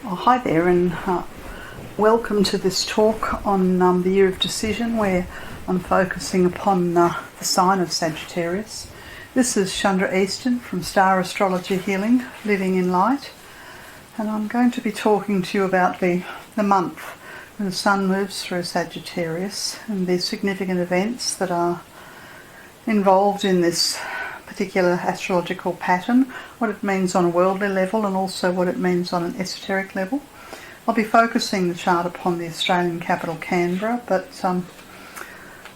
Oh, hi there, and welcome to this talk on the year of decision, where I'm focusing upon the sign of Sagittarius. This is Chandra Easton from Star Astrology Healing, Living in Light, and I'm going to be talking to you about the month when the sun moves through Sagittarius and the significant events that are involved in this particular astrological pattern, what it means on a worldly level and also what it means on an esoteric level. I'll be focusing the chart upon the Australian capital Canberra, but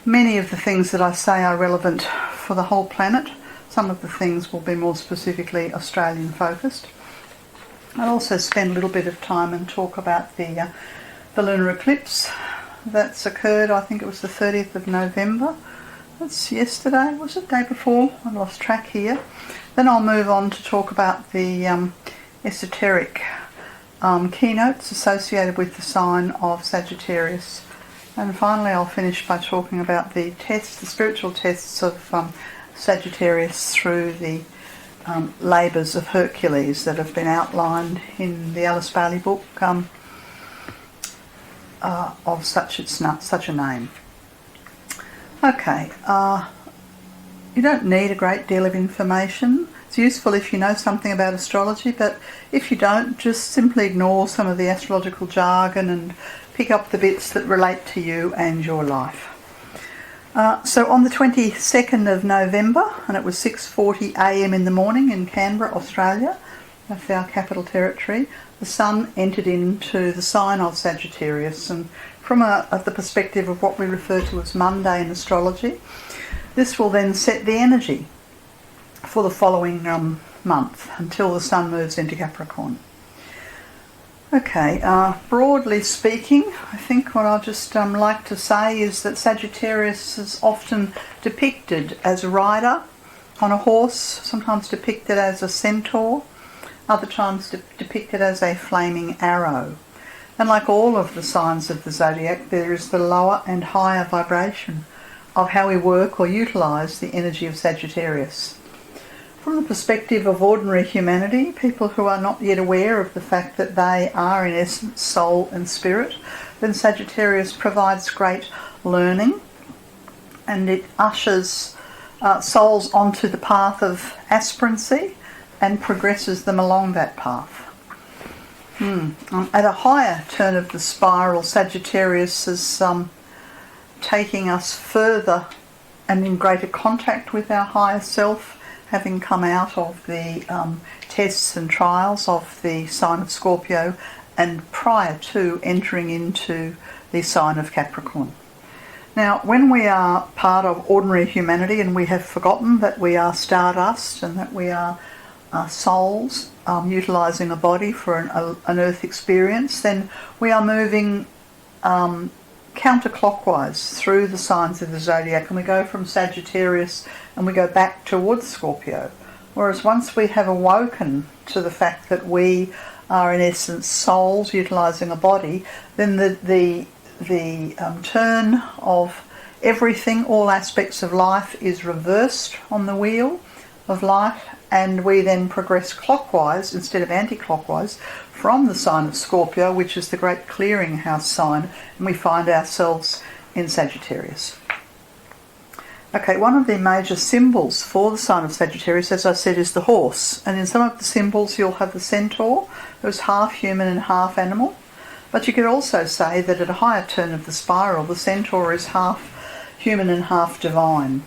many of the things that I say are relevant for the whole planet. Some of the things will be more specifically Australian focused. I'll also spend a little bit of time and talk about the lunar eclipse that's occurred. I think it was the 30th of November. That's yesterday, was it? Day before? I lost track here. Then I'll move on to talk about the esoteric keynotes associated with the sign of Sagittarius. And finally I'll finish by talking about the tests, the spiritual tests of Sagittarius through the labours of Hercules that have been outlined in the Alice Bailey book of such a name. Okay, you don't need a great deal of information. It's useful if you know something about astrology, but if you don't, just simply ignore some of the astrological jargon and pick up the bits that relate to you and your life. So on the 22nd of November, and it was 6:40 a.m. in the morning in Canberra, Australia, that's our capital territory, the sun entered into the sign of Sagittarius, and from the perspective of what we refer to as Monday in astrology, this will then set the energy for the following month until the sun moves into Capricorn. Okay, broadly speaking, I think what I'll just like to say is that Sagittarius is often depicted as a rider on a horse, sometimes depicted as a centaur, other times depicted as a flaming arrow. And like all of the signs of the zodiac, there is the lower and higher vibration of how we work or utilise the energy of Sagittarius. From the perspective of ordinary humanity, people who are not yet aware of the fact that they are in essence soul and spirit, then Sagittarius provides great learning, and it ushers souls onto the path of aspirancy and progresses them along that path. At a higher turn of the spiral, Sagittarius is taking us further and in greater contact with our higher self, having come out of the tests and trials of the sign of Scorpio and prior to entering into the sign of Capricorn. Now, when we are part of ordinary humanity and we have forgotten that we are stardust and that we are souls utilising a body for an earth experience, then we are moving counterclockwise through the signs of the zodiac, and we go from Sagittarius and we go back towards Scorpio. Whereas once we have awoken to the fact that we are in essence souls utilising a body, then the turn of everything, all aspects of life, is reversed on the wheel of life, and we then progress clockwise instead of anti-clockwise from the sign of Scorpio, which is the great clearinghouse sign, and we find ourselves in Sagittarius. Okay, one of the major symbols for the sign of Sagittarius, as I said, is the horse, and in some of the symbols you'll have the centaur, who's half human and half animal, but you could also say that at a higher turn of the spiral, the centaur is half human and half divine.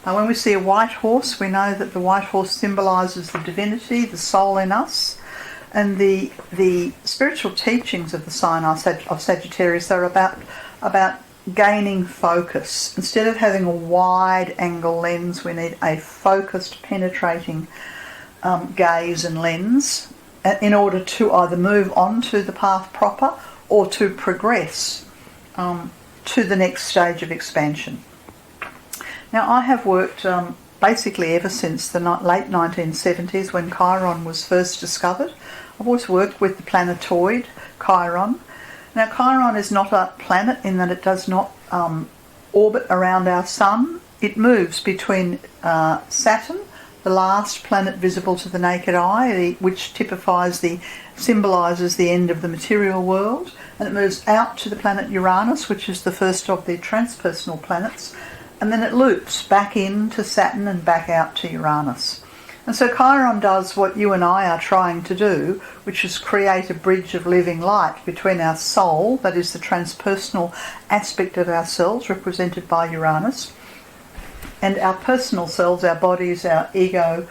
When we see a white horse, we know that the white horse symbolises the divinity, the soul in us, and the spiritual teachings of the sign of Sagittarius are about gaining focus. Instead of having a wide angle lens, we need a focused, penetrating gaze and lens in order to either move on to the path proper or to progress to the next stage of expansion. Now, I have worked basically ever since the late 1970s when Chiron was first discovered. I've always worked with the planetoid Chiron. Now, Chiron is not a planet in that it does not orbit around our sun. It moves between Saturn, the last planet visible to the naked eye, which symbolises the end of the material world, and it moves out to the planet Uranus, which is the first of the transpersonal planets, and then it loops back into Saturn and back out to Uranus. And so Chiron does what you and I are trying to do, which is create a bridge of living light between our soul, that is the transpersonal aspect of ourselves represented by Uranus, and our personal selves, our bodies, our ego,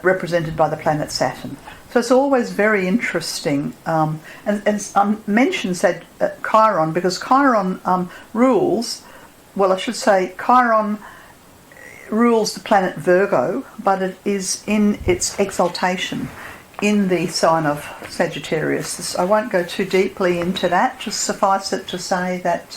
represented by the planet Saturn. So it's always very interesting. And I mentioned Chiron because Chiron rules, well, I should say Chiron rules the planet Virgo, but it is in its exaltation in the sign of Sagittarius. I won't go too deeply into that, just suffice it to say that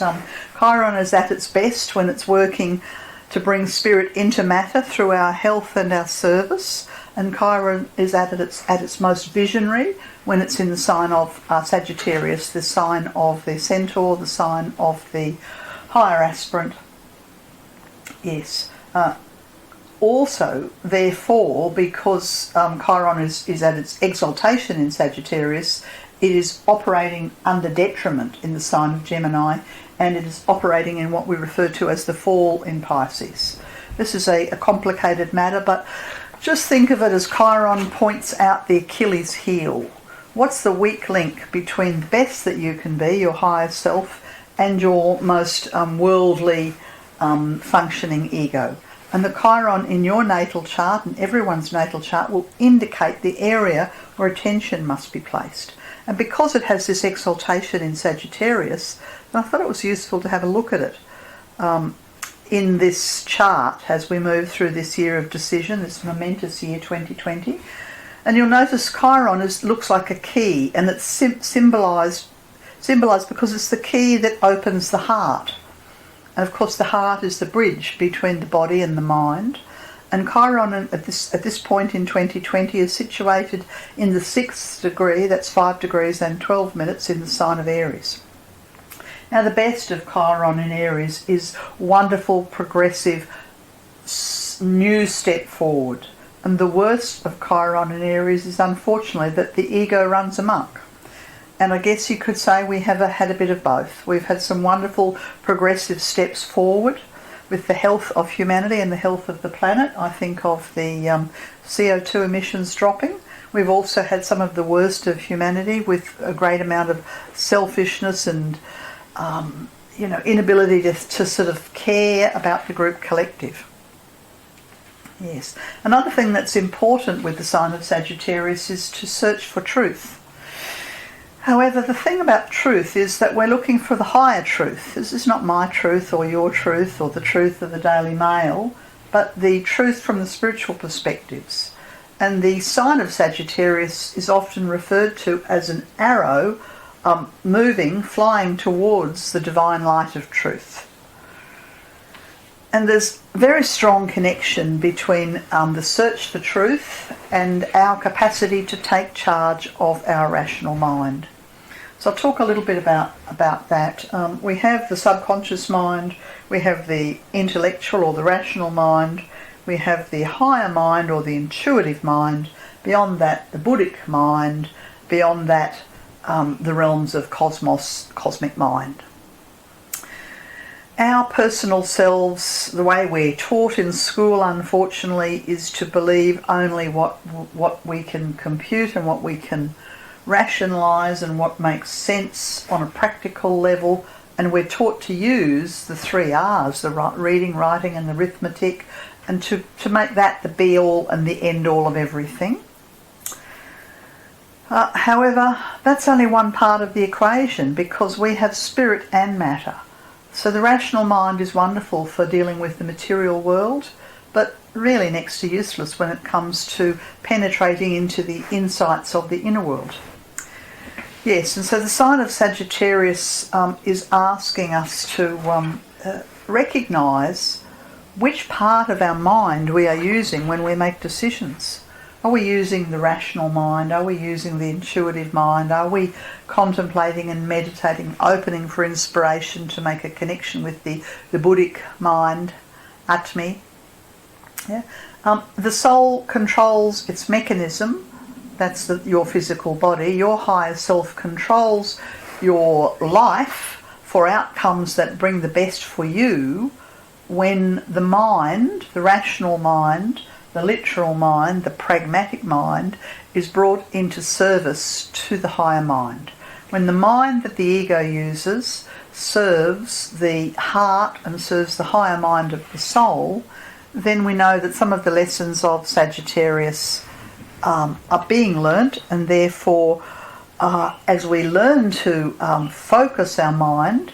Chiron is at its best when it's working to bring spirit into matter through our health and our service, and Chiron is at its most visionary when it's in the sign of Sagittarius, the sign of the centaur, the sign of the higher aspirant. Yes. Also, therefore, because Chiron is at its exaltation in Sagittarius, it is operating under detriment in the sign of Gemini, and it is operating in what we refer to as the fall in Pisces. This is a complicated matter, but just think of it as Chiron points out the Achilles heel. What's the weak link between the best that you can be, your higher self, and your most worldly functioning ego? And the Chiron in your natal chart and everyone's natal chart will indicate the area where attention must be placed. And because it has this exaltation in Sagittarius, I thought it was useful to have a look at it in this chart as we move through this year of decision, this momentous year 2020. And you'll notice Chiron looks like a key, and it's symbolised because it's the key that opens the heart. And of course the heart is the bridge between the body and the mind. And Chiron at this point in 2020 is situated in the 6th degree, that's 5 degrees and 12 minutes in the sign of Aries. Now the best of Chiron in Aries is wonderful, progressive, new step forward. And the worst of Chiron in Aries is unfortunately that the ego runs amok. And I guess you could say we have had a bit of both. We've had some wonderful progressive steps forward with the health of humanity and the health of the planet. I think of the CO2 emissions dropping. We've also had some of the worst of humanity with a great amount of selfishness and inability to sort of care about the group collective. Yes. Another thing that's important with the sign of Sagittarius is to search for truth. However, the thing about truth is that we're looking for the higher truth. This is not my truth or your truth or the truth of the Daily Mail, but the truth from the spiritual perspectives. And the sign of Sagittarius is often referred to as an arrow flying towards the divine light of truth. And there's a very strong connection between the search for truth and our capacity to take charge of our rational mind. So I'll talk a little bit about that. We have the subconscious mind, we have the intellectual or the rational mind, we have the higher mind or the intuitive mind, beyond that the buddhic mind, beyond that the realms of cosmic mind. Our personal selves, the way we're taught in school, unfortunately, is to believe only what we can compute and what we can rationalise and what makes sense on a practical level. And we're taught to use the 3 R's, the reading, writing and arithmetic, and to make that the be-all and the end-all of everything. However, that's only one part of the equation, because we have spirit and matter. So the rational mind is wonderful for dealing with the material world, but really next to useless when it comes to penetrating into the insights of the inner world. Yes, and so the sign of Sagittarius is asking us to recognise which part of our mind we are using when we make decisions. Are we using the rational mind? Are we using the intuitive mind? Are we contemplating and meditating, opening for inspiration to make a connection with the buddhic mind, Atmi? Yeah? The soul controls its mechanism, that's your physical body. Your higher self controls your life for outcomes that bring the best for you when the mind, the rational mind, the literal mind, the pragmatic mind, is brought into service to the higher mind. When the mind that the ego uses serves the heart and serves the higher mind of the soul, then we know that some of the lessons of Sagittarius are being learnt, and therefore as we learn to focus our mind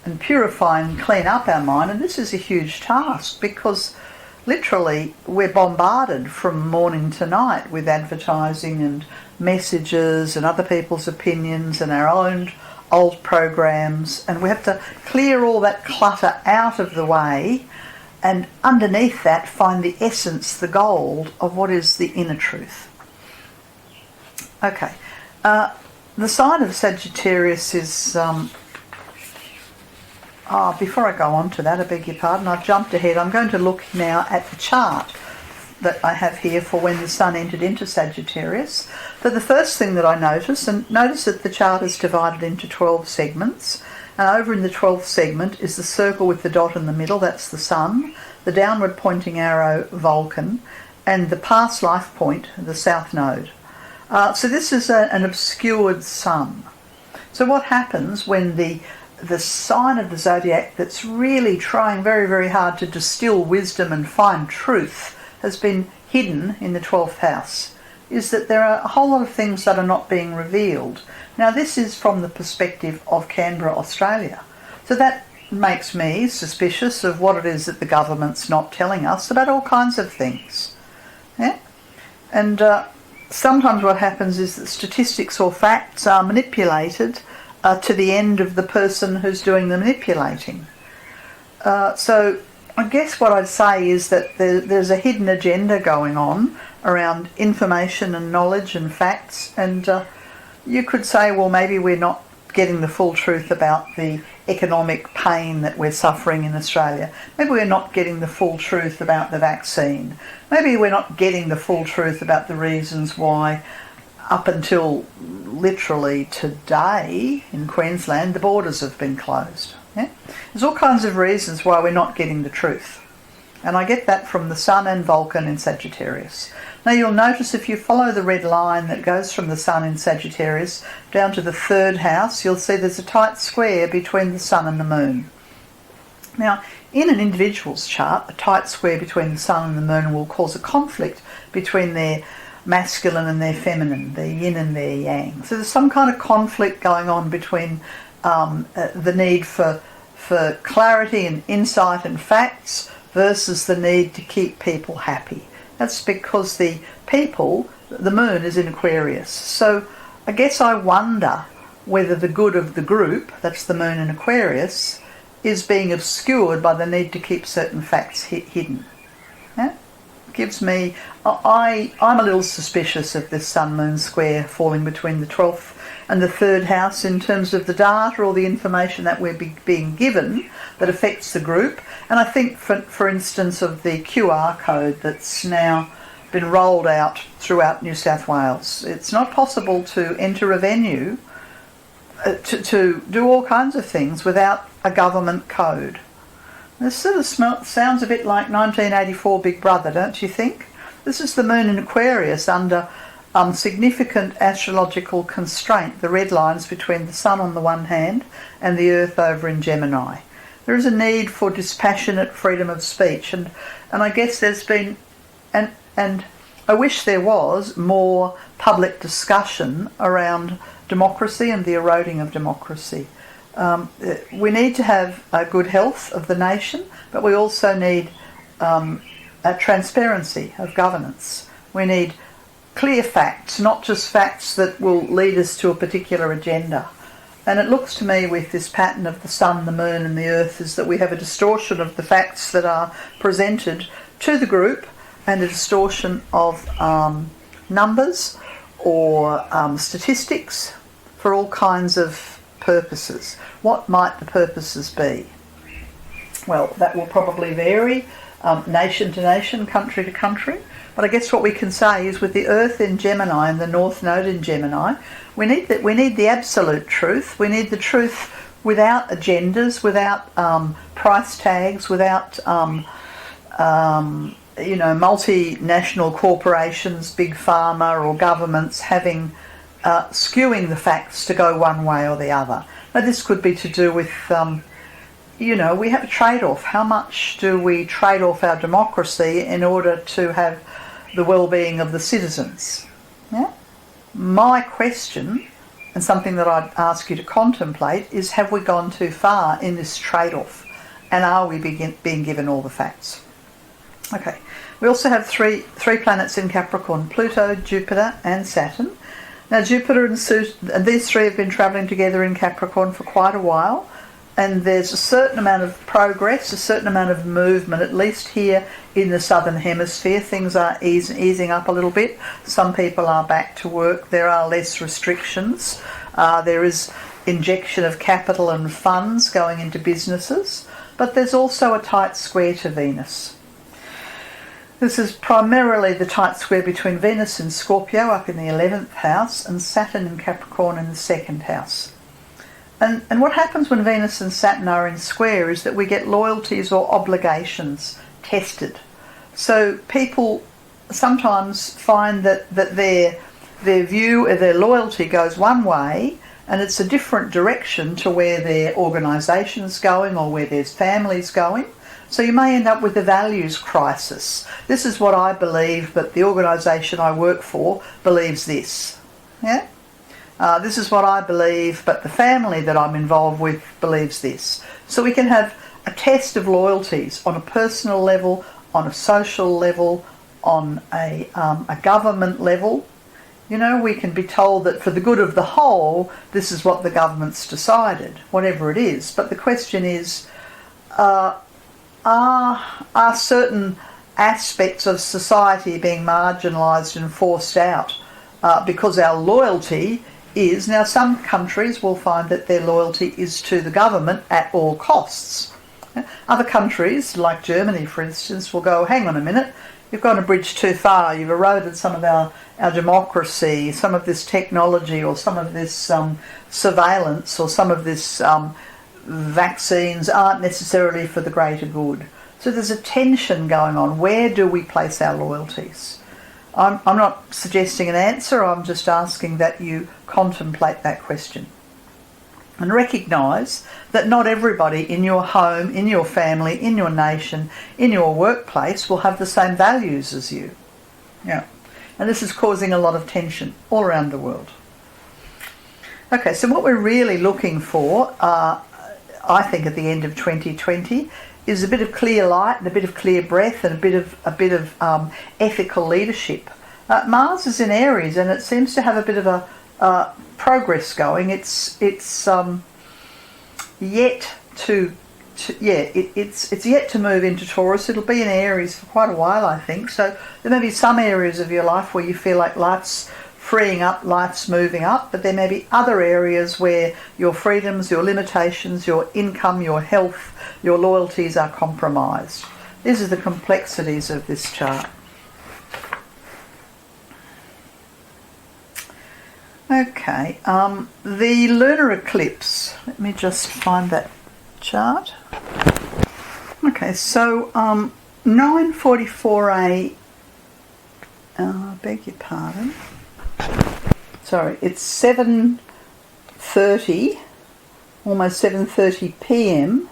and purify and clean up our mind, and this is a huge task because literally we're bombarded from morning to night with advertising and messages and other people's opinions and our own old programs, and we have to clear all that clutter out of the way and underneath that find the essence, the gold of what is the inner truth. Okay, the sign of Sagittarius is before I go on to that, I beg your pardon, I've jumped ahead. I'm going to look now at the chart that I have here for when the sun entered into Sagittarius. So the first thing that I notice, and notice that the chart is divided into 12 segments, and over in the 12th segment is the circle with the dot in the middle, that's the sun, the downward pointing arrow, Vulcan, and the past life point, the south node. So this is an obscured sun. So what happens when the sign of the zodiac that's really trying very, very hard to distill wisdom and find truth has been hidden in the 12th house, is that there are a whole lot of things that are not being revealed. Now this is from the perspective of Canberra, Australia. So that makes me suspicious of what it is that the government's not telling us about all kinds of things. Yeah? And sometimes what happens is that statistics or facts are manipulated to the end of the person who's doing the manipulating. So I guess what I'd say is that there's a hidden agenda going on around information and knowledge and facts, and you could say, well, maybe we're not getting the full truth about the economic pain that we're suffering in Australia. Maybe we're not getting the full truth about the vaccine. Maybe we're not getting the full truth about the reasons why up until literally today in Queensland the borders have been closed. Yeah? There's all kinds of reasons why we're not getting the truth. And I get that from the Sun and Vulcan in Sagittarius. Now you'll notice if you follow the red line that goes from the Sun in Sagittarius down to the 3rd house, you'll see there's a tight square between the Sun and the Moon. Now, in an individual's chart, a tight square between the Sun and the Moon will cause a conflict between their masculine and their feminine, their yin and their yang. So there's some kind of conflict going on between the need for clarity and insight and facts versus the need to keep people happy. That's because the Moon is in Aquarius. So I guess I wonder whether the good of the group, that's the Moon in Aquarius, is being obscured by the need to keep certain facts hidden. Yeah? Gives me, I'm a little suspicious of this Sun-Moon square falling between the 12th and the 3rd house in terms of the data or the information that we're being given that affects the group. And I think, for instance, of the QR code that's now been rolled out throughout New South Wales. It's not possible to enter a venue to do all kinds of things without a government code. This sort of sounds a bit like 1984 Big Brother, don't you think? This is the Moon in Aquarius under significant astrological constraint, the red lines between the Sun on the one hand and the Earth over in Gemini. There is a need for dispassionate freedom of speech, and I guess there's been, and I wish there was more public discussion around democracy and the eroding of democracy. We need to have a good health of the nation, but we also need a transparency of governance. We need clear facts, not just facts that will lead us to a particular agenda. And it looks to me with this pattern of the Sun, the Moon and the Earth is that we have a distortion of the facts that are presented to the group and a distortion of numbers or statistics for all kinds of purposes. What might the purposes be? Well, that will probably vary nation to nation, country to country. But I guess what we can say is with the Earth in Gemini and the North Node in Gemini, we need the absolute truth. We need the truth without agendas, without price tags, without multinational corporations, big pharma or governments having skewing the facts to go one way or the other. Now this could be to do with we have a trade-off. How much do we trade off our democracy in order to have the well-being of the citizens? Yeah? My question, and something that I'd ask you to contemplate, is have we gone too far in this trade-off? And are we being given all the facts? Okay. We also have three planets in Capricorn: Pluto, Jupiter and Saturn. Now Jupiter and these three have been travelling together in Capricorn for quite a while. And there's a certain amount of progress, a certain amount of movement, at least here in the southern hemisphere. Things are easing up a little bit. Some people are back to work. There are less restrictions. There is injection of capital and funds going into businesses. But there's also a tight square to Venus. This is primarily the tight square between Venus and Scorpio up in the 11th house and Saturn and Capricorn in the 2nd house. And what happens when Venus and Saturn are in square is that we get loyalties or obligations tested. So people sometimes find that their view or their loyalty goes one way and it's a different direction to where their organisation's going or where their family's going. So you may end up with a values crisis. This is what I believe, but the organisation I work for believes this. Yeah? This is what I believe, but the family that I'm involved with believes this. So we can have a test of loyalties on a personal level, on a social level, on a government level. We can be told that for the good of the whole, this is what the government's decided, whatever it is. But the question is, are certain aspects of society being marginalised and forced out because our loyalty is... Now, some countries will find that their loyalty is to the government at all costs. Other countries, like Germany, for instance, will go, hang on a minute, you've gone a bridge too far, you've eroded some of our democracy, some of this technology or some of this surveillance or some of this vaccines aren't necessarily for the greater good. So there's a tension going on. Where do we place our loyalties? I'm not suggesting an answer, I'm just asking that you contemplate that question. And recognise that not everybody in your home, in your family, in your nation, in your workplace will have the same values as you. Yeah. And this is causing a lot of tension all around the world. Okay, so what we're really looking for, I think at the end of 2020, is a bit of clear light and a bit of clear breath and a bit of ethical leadership. Mars is in Aries and it seems to have a bit of a progress going. It's yet to it's yet to move into Taurus. It'll be in Aries for quite a while, I think. So there may be some areas of your life where you feel like life's freeing up, life's moving up, but there may be other areas where your freedoms, your limitations, your income, your health, your loyalties are compromised. These are the complexities of this chart. Okay, the lunar eclipse. Let me just find that chart. Okay, so 9:44 I beg your pardon. Sorry, it's 7:30, almost 7:30 p.m.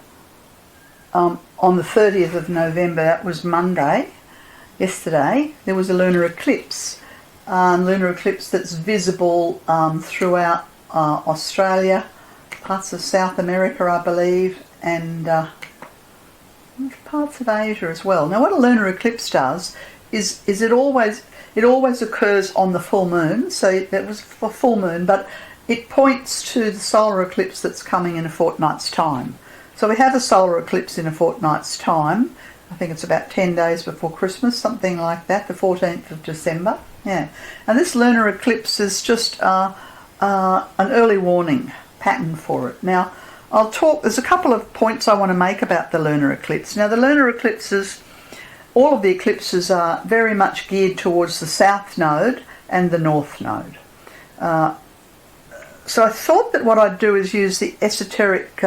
On the 30th of November. That was Monday. Yesterday there was a lunar eclipse. Lunar eclipse that's visible throughout Australia, parts of South America, I believe, and parts of Asia as well. Now, what a lunar eclipse does is it always occurs on the full moon. So that was a full moon, but it points to the solar eclipse that's coming in a fortnight's time. So we have a solar eclipse in a fortnight's time. I think it's about 10 days before Christmas, something like that, the 14th of December. Yeah, and this lunar eclipse is just an early warning pattern for it. Now, there's a couple of points I want to make about the lunar eclipse. Now, the lunar eclipses all of the eclipses are very much geared towards the south node and the north node. So I thought that what I'd do is use the esoteric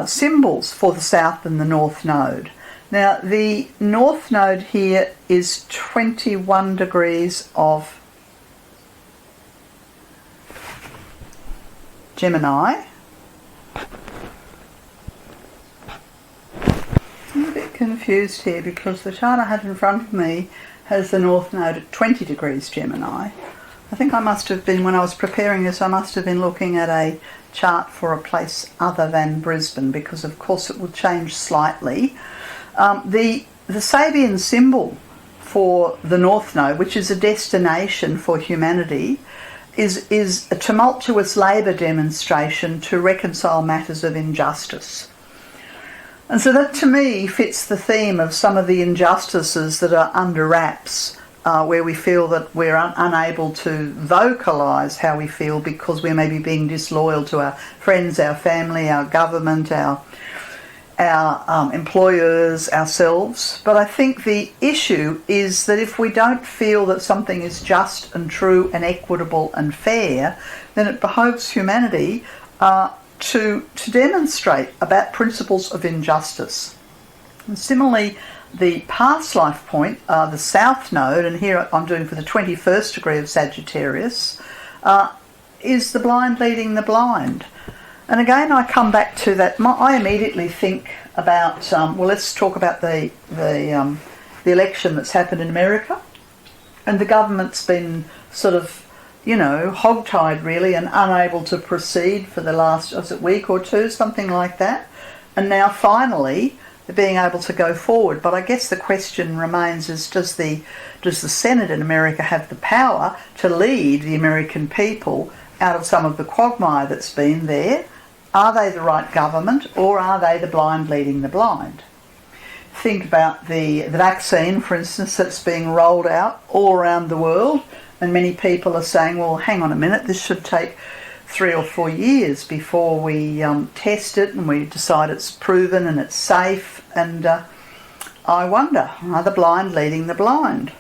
symbols for the south and the north node. Now the north node here is 21 degrees of Gemini. I'm a bit confused here because the chart I have in front of me has the north node at 20 degrees Gemini. I think I must have been, when I was preparing this, I must have been looking at a chart for a place other than Brisbane, because of course it will change slightly. The Sabian symbol for the north node, which is a destination for humanity, is a tumultuous labour demonstration to reconcile matters of injustice. And so that to me fits the theme of some of the injustices that are under wraps, where we feel that we're unable to vocalise how we feel because we're maybe being disloyal to our friends, our family, our government, our employers, ourselves. But I think the issue is that if we don't feel that something is just and true and equitable and fair, then it behoves humanity to demonstrate about principles of injustice. And similarly, the past life point, the south node, and here I'm doing for the 21st degree of Sagittarius, is the blind leading the blind. And again, I come back to that. I immediately think about, well, let's talk about the election that's happened in America. And the government's been sort of, hogtied really and unable to proceed for the last, week or two, something like that. And now finally being able to go forward. But I guess the question remains is, does the Senate in America have the power to lead the American people out of some of the quagmire that's been there? Are they the right government, or are they the blind leading the blind? Think about the vaccine, for instance, that's being rolled out all around the world, and many people are saying, well, hang on a minute, this should take 3 or 4 years before we test it and we decide it's proven and it's safe. And I wonder, are the blind leading the blind?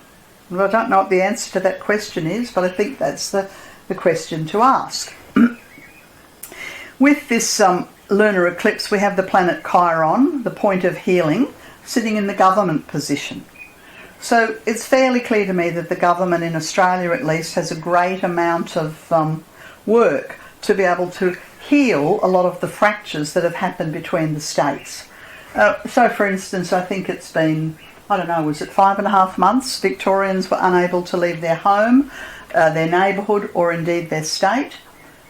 Well, I don't know what the answer to that question is, but I think that's the question to ask. With this lunar eclipse, we have the planet Chiron, the point of healing, sitting in the government position. So it's fairly clear to me that the government in Australia at least has a great amount of work to be able to heal a lot of the fractures that have happened between the states. So for instance, I think it's been, was it 5.5 months Victorians were unable to leave their home, their neighbourhood, or indeed their state.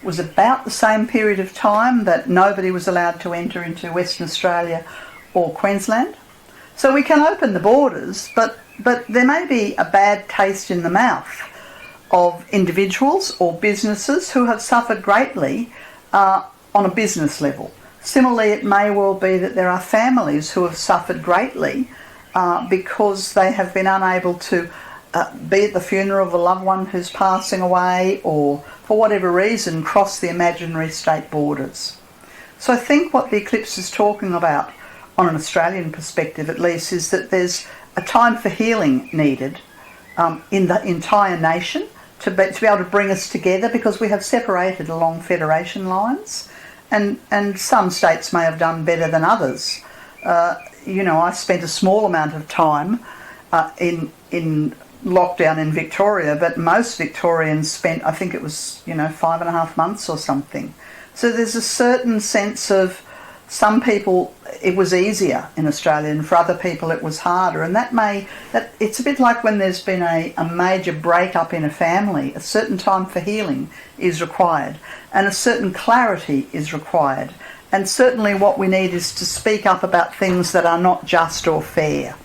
It was about the same period of time that nobody was allowed to enter into Western Australia or Queensland. So we can open the borders, but there may be a bad taste in the mouth of individuals or businesses who have suffered greatly on a business level. Similarly, it may well be that there are families who have suffered greatly because they have been unable to be at the funeral of a loved one who's passing away, or for whatever reason cross the imaginary state borders. So I think what the eclipse is talking about, on an Australian perspective at least, is that there's a time for healing needed in the entire nation to be able to bring us together, because we have separated along federation lines, and some states may have done better than others. I spent a small amount of time in lockdown in Victoria, but most Victorians spent, I think it was 5.5 months or something. So there's a certain sense of, some people it was easier in Australia, and for other people it was harder, and that it's a bit like when there's been a major break-up in a family. A certain time for healing is required, and a certain clarity is required, and certainly what we need is to speak up about things that are not just or fair.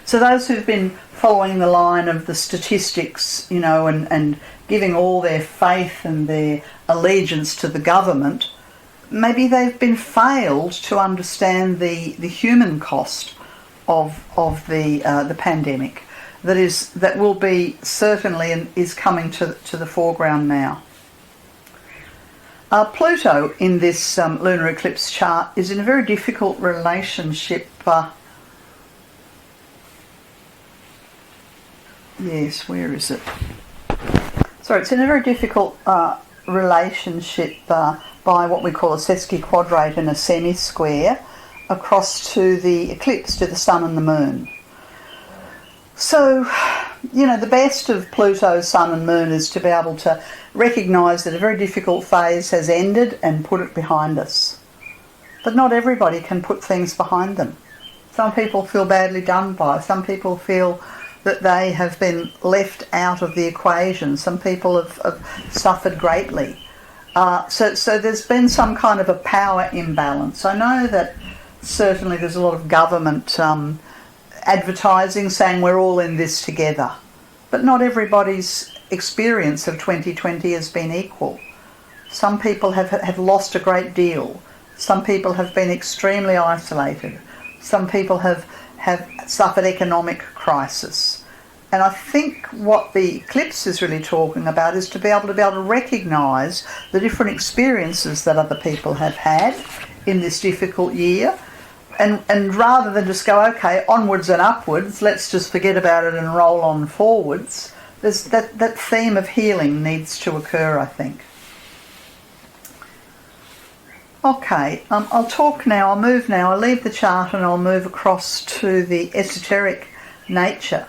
So those who've been following the line of the statistics, and giving all their faith and their allegiance to the government, maybe they've been failed to understand the human cost of the pandemic that will be certainly and is coming to the foreground now. Pluto in this lunar eclipse chart is in a very difficult relationship Yes, where is it? So it's in a very difficult relationship by what we call a sesquiquadrate and a semi-square across to the eclipse, to the sun and the moon. So, you know, the best of Pluto, sun and moon is to be able to recognise that a very difficult phase has ended and put it behind us. But not everybody can put things behind them. Some people feel badly done by. Some people feel that they have been left out of the equation. Some people have suffered greatly. So there's been some kind of a power imbalance. I know that certainly there's a lot of government advertising saying we're all in this together. But not everybody's experience of 2020 has been equal. Some people have lost a great deal. Some people have been extremely isolated. Some people have suffered economic crisis. And I think what the eclipse is really talking about is to be able to recognise the different experiences that other people have had in this difficult year. And rather than just go, okay, onwards and upwards, let's just forget about it and roll on forwards, there's that theme of healing needs to occur, I think. Okay, I'll talk now, I'll move now, I'll leave the chart and I'll move across to the esoteric nature